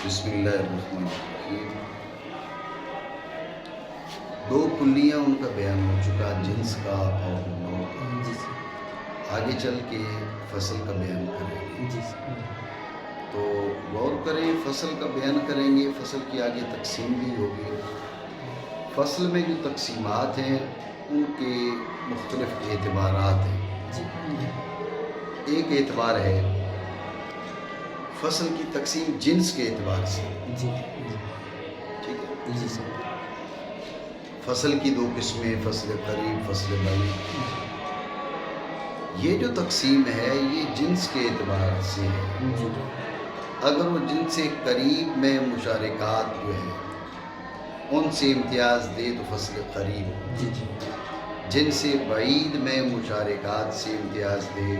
بسم اللہ الرحمن الرحیم۔ دو کلیاں ان کا بیان ہو چکا، جنس کا اور نوع کا۔ آگے چل کے فصل کا بیان کریں گے، تو غور کریں، فصل کا بیان کریں گے، فصل کی آگے تقسیم بھی ہوگی۔ فصل میں جو تقسیمات ہیں ان کے مختلف اعتبارات ہیں۔ ایک اعتبار ہے فصل کی تقسیم جنس کے اعتبار سے، ٹھیک ہے؟ فصل کی دو قسمیں، فصل قریب، فصل بعید۔ یہ جو تقسیم ہے یہ جنس کے اعتبار سے ہے۔ اگر وہ جنس سے قریب میں مشارکات جو ہیں ان سے امتیاز دے تو فصل قریب، جن سے بعید میں مشارکات سے امتیاز دے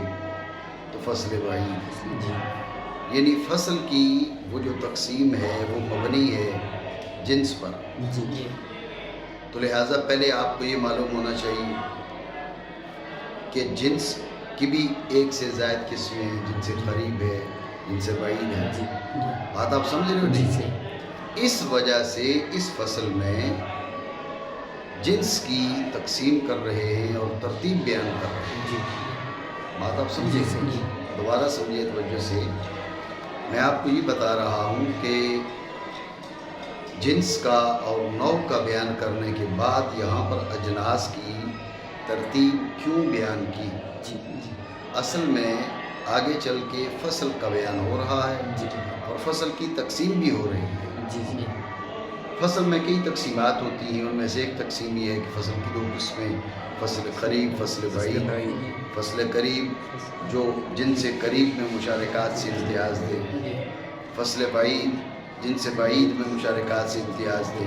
تو فصل بعید۔ یعنی فصل کی وہ جو تقسیم ہے وہ مبنی ہے جنس پر۔ تو لہٰذا پہلے آپ کو یہ معلوم ہونا چاہیے کہ جنس کی بھی ایک سے زائد قسمیں ہیں، جن سے قریب ہے، جن سے بعید ہے۔ بات آپ سمجھ رہے ہو؟ نہیں، اس وجہ سے اس فصل میں جنس کی تقسیم کر رہے ہیں اور ترتیب بیان کر رہے ہیں۔ بات آپ سمجھے؟ دوبارہ سمجھے توجہ سے۔ میں آپ کو یہ بتا رہا ہوں کہ جنس کا اور نوع کا بیان کرنے کے بعد یہاں پر اجناس کی ترتیب کیوں بیان کی؟ اصل میں آگے چل کے فصل کا بیان ہو رہا ہے اور فصل کی تقسیم بھی ہو رہی ہے۔ فصل میں کئی تقسیمات ہوتی ہیں، ان میں سے ایک تقسیم یہ ہے کہ فصل کی دو قسمیں، فصل قریب، فصل بعید۔ فصل قریب جو جن سے قریب میں مشارکات سے امتیاز دے، فصل بعید جن سے بعید میں مشارکات سے امتیاز دے۔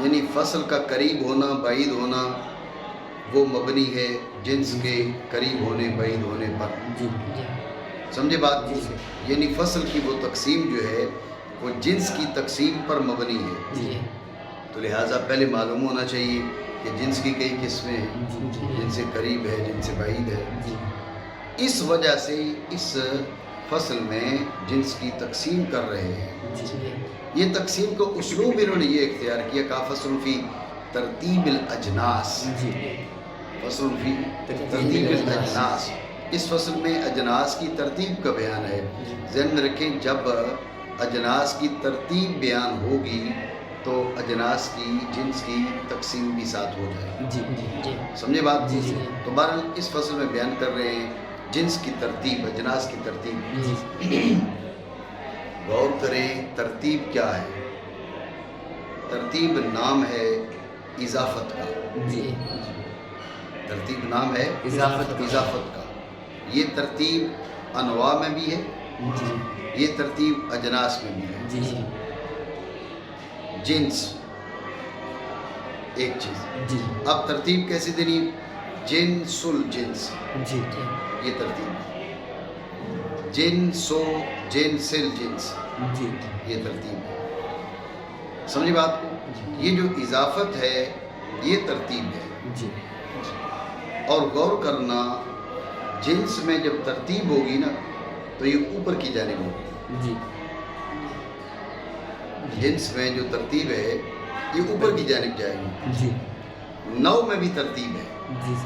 یعنی فصل کا قریب ہونا، بعید ہونا وہ مبنی ہے جنس کے قریب ہونے، بعید ہونے پر۔ سمجھے بات؟ یعنی فصل کی وہ تقسیم جو ہے وہ جنس کی تقسیم پر مبنی ہے۔ تو لہٰذا پہلے معلوم ہونا چاہیے کہ جنس کی کئی قسمیں ہیں، جن سے قریب ہے، جن سے بعید ہے۔ اس وجہ سے اس فصل میں جنس کی تقسیم کر رہے ہیں۔ یہ تقسیم کا اسلوب انہوں نے یہ اختیار کیا کہ فصل فی ترتیب الاجناس، فصل فی ترتیب الاجناس۔ اس فصل میں اجناس کی ترتیب کا بیان ہے۔ ذہن میں رکھیں، جب اجناس کی ترتیب بیان ہوگی تو اجناس کی جنس کی تقسیم بھی ساتھ ہو جائے گی۔ سمجھے بات؟ تو بہرحال اس فصل میں بیان کر رہے ہیں جنس کی ترتیب، اجناس کی ترتیب۔ غور کریں ترتیب کیا ہے؟ ترتیب نام ہے اضافت کا۔ ترتیب نام ہے اضافت کا۔ یہ ترتیب انواع میں بھی ہے، یہ ترتیب اجناس میں بھی ہے۔ جنس ایک چیز، اب ترتیب کیسے دینی؟ جنس الجنس، یہ ترتیب ہے۔ جنسو جنس الجنس، یہ ترتیب ہے۔ سمجھے بات کو؟ یہ جو اضافت ہے یہ ترتیب ہے۔ اور غور کرنا، جنس میں جب ترتیب ہوگی نا تو یہ اوپر کی جانب ہوگی۔ جنس میں جو ترتیب ہے یہ اوپر کی جانب جائے گی۔ نوع میں بھی ترتیب ہے،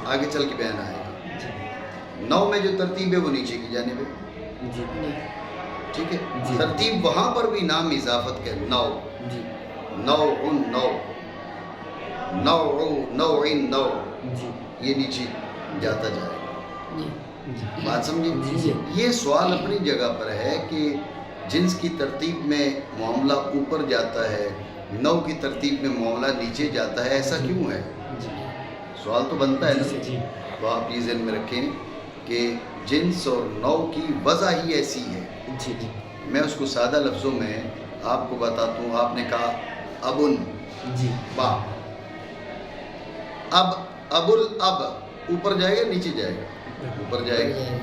آگے چل کے بیان آئے گا۔ نوع میں جو ترتیب ہے وہ نیچے کی جانب ہے، ٹھیک ہے؟ ترتیب وہاں پر بھی نام اضافت کا نوع، نوع نوع، نوع نوع نوع، یہ نیچے جاتا جائے گا۔ بات سمجھے؟ یہ سوال اپنی جگہ پر ہے کہ جنس کی ترتیب میں معاملہ اوپر جاتا ہے، نوع کی ترتیب میں معاملہ نیچے جاتا ہے، ایسا کیوں ہے؟ سوال تو بنتا ہے نا۔ تو آپ یہ ذہن میں رکھیں کہ جنس اور نوع کی وضع ہی ایسی ہے۔ میں اس کو سادہ لفظوں میں آپ کو بتاتا ہوں۔ آپ نے کہا ابن، باپ، اب ابل، اب اوپر جائے گا نیچے جائے گا؟ اوپر جائے گا۔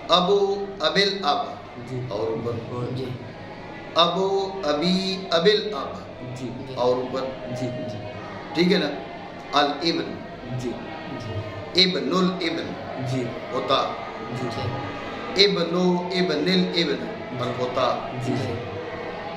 ابو، ابل، اب، اور اوپر۔ ابو، ابی، ابل، اب، اور اوپر۔ ٹھیک ہے نا؟ الابن، ابن الابن، ہوتا۔ ابنو، ابن الابن، اور ہوتا۔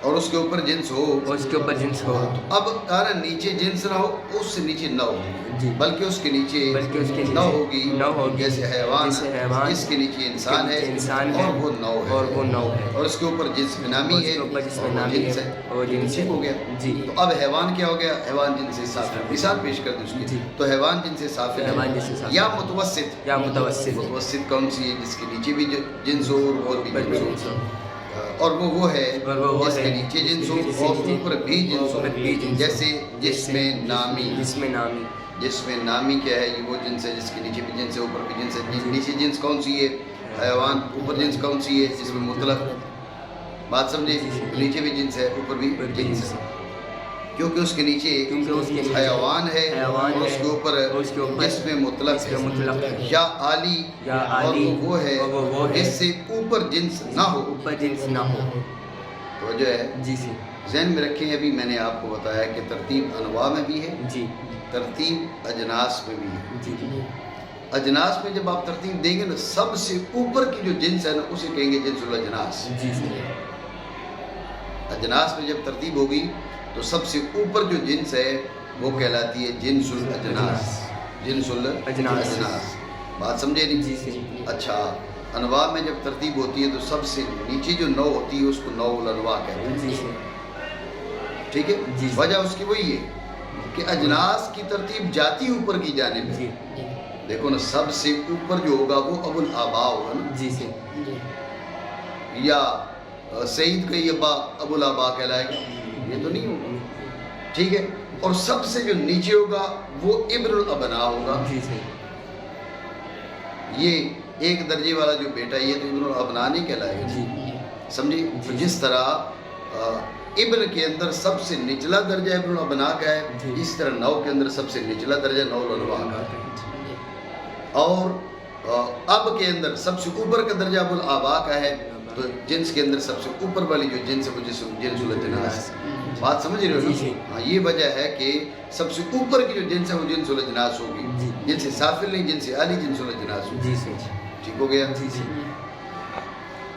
اور اس کے اوپر جنس ہو اور اس کے اوپر جنس ہو تو اب کہا نا نیچے جنس نہ ہو اس سے نیچے نہ ہوگی جی بلکہ اس کے نیچے بلکہ اس کے نہ نیچے نہ ہوگی جیسے حیوان جیسے حیوان اس کے نیچے انسان ہے انسان ہے اور وہ نو ہے اور وہ نو ہے اور اس کے اوپر جنس میں نامی اور اس ہے کے اوپر جس میں اور وہ نامی جنس ہے اور جنس ٹھیک ہو گیا جی تو اب حیوان کیا ہو گیا حیوان جنس سے صافل مثال پیش کر دیں اس کی جی تو حیوان جنس سے صافل حیوان ہے جنس سے صافل یا متوسط یا متوسط متوسط کون سی ہے جس کے نیچے بھی جنس ہو اور اوپر بھی جنس ہو اور وہ ہے اور وہ جس کے ہے نیچے جنس جس ہو کے اور نیچے اوپر بھی جنس ہو اوپر بھی جنس ہو جیسے جس میں نامی جس میں نامی جس میں نامی کیا ہے یہ وہ جنس ہے جس کے نیچے بھی جنس ہے اوپر بھی جنس ہے نیچے جنس کون سی ہے حیوان اوپر جنس کون سی ہے جس میں مطلق بات سمجھے نیچے بھی جنس ہے اوپر بھی جنس ہے کیونکہ اس کے نیچے حیوان ہے اور اس کے اوپر جس میں مطلق ہے یا عالی اور وہ ہے جس سے اوپر جنس نہ ہو اوپر جنس نہ ہو تو جو ہے جی جی ذہن میں رکھیں ابھی میں نے آپ کو بتایا کہ ترتیب انواع میں بھی ہے جی ترتیب اجناس میں بھی ہے جی اجناس میں جب آپ ترتیب دیں گے نا سب سے اوپر کی جو جنس ہے نا اسے کہیں گے جنس الاجناس جی اجناس میں جب ترتیب ہوگی تو سب سے اوپر جو جنس ہے وہ کہلاتی ہے جنس الاجناس جنس الاجناس بات سمجھے نہیں جی اچھا انواع میں جب ترتیب ہوتی ہے تو سب سے نیچے جو نو ہوتی ہے اس کو نو الانواع کہتے ہیں جی ٹھیک ہے وجہ اس کی وہی ہے کہ اجناس کی ترتیب جاتی اوپر کی جانب ہے دیکھو نا سب سے اوپر جو ہوگا وہ ابو الآباء ہوگا نا جی یا سعید کا یہ ابا ابو الآباء کہلائے گا یہ تو نہیں ہوگا ٹھیک ہے اور سب سے جو نیچے ہوگا وہ ابن الابناء ہوگا یہ ایک درجے والا جو بیٹا یہ تو ابن الابناء نہیں کہلائے گا سمجھے تو جس طرح ابن کے اندر سب سے نچلا درجہ ابن الابناء کا ہے اس طرح نو کے اندر سب سے نچلا درجہ نو الانواع کا ہے اور اب کے اندر سب سے اوپر کا درجہ ابو الآباء کا ہے تو جنس کے اندر سب سے اوپر والی جو جنس ہے وہ جنس الاجناس بات سمجھ رہے ہو ہاں یہ وجہ ہے کہ سب سے اوپر کی جو جنس ہے وہ جنس الاجناس ہوگی جنس سافل نہیں جنس عالی جنس الاجناس ہوگی ٹھیک ہو گیا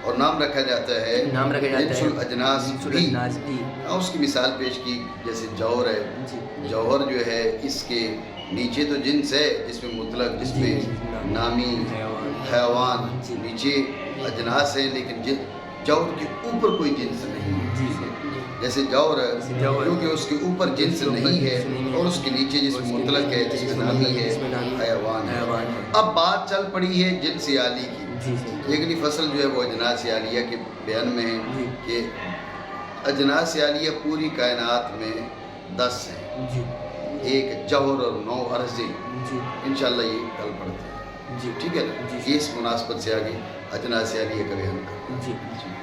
اور نام رکھا جاتا ہے جنس الاجناس بھی اس کی مثال پیش کی جیسے جوہر ہے جوہر جو ہے اس کے نیچے تو جنس ہے جس میں مطلق جس میں نامی حیوان نیچے اجناس ہیں لیکن جوہر کے اوپر کوئی جنس نہیں ہے جیسے جوہر کیونکہ اس کے اوپر جنس نہیں ہے اور اس کے نیچے جس میں مطلق ہے جس میں نامی ہے حیوان ہے اب بات چل پڑی ہے جنس عالی کی اگلی فصل جو ہے وہ اجناس عالیہ کے بیان میں ہے کہ اجناس عالیہ پوری کائنات میں 10 ہیں ایک جوہر اور 9 عرضیں انشاءاللہ یہ کل پڑھتے ہیں ٹھیک ہے نا یہ اس مناسبت سے آگے اجناس عالیہ کا بیان کرتے ہیں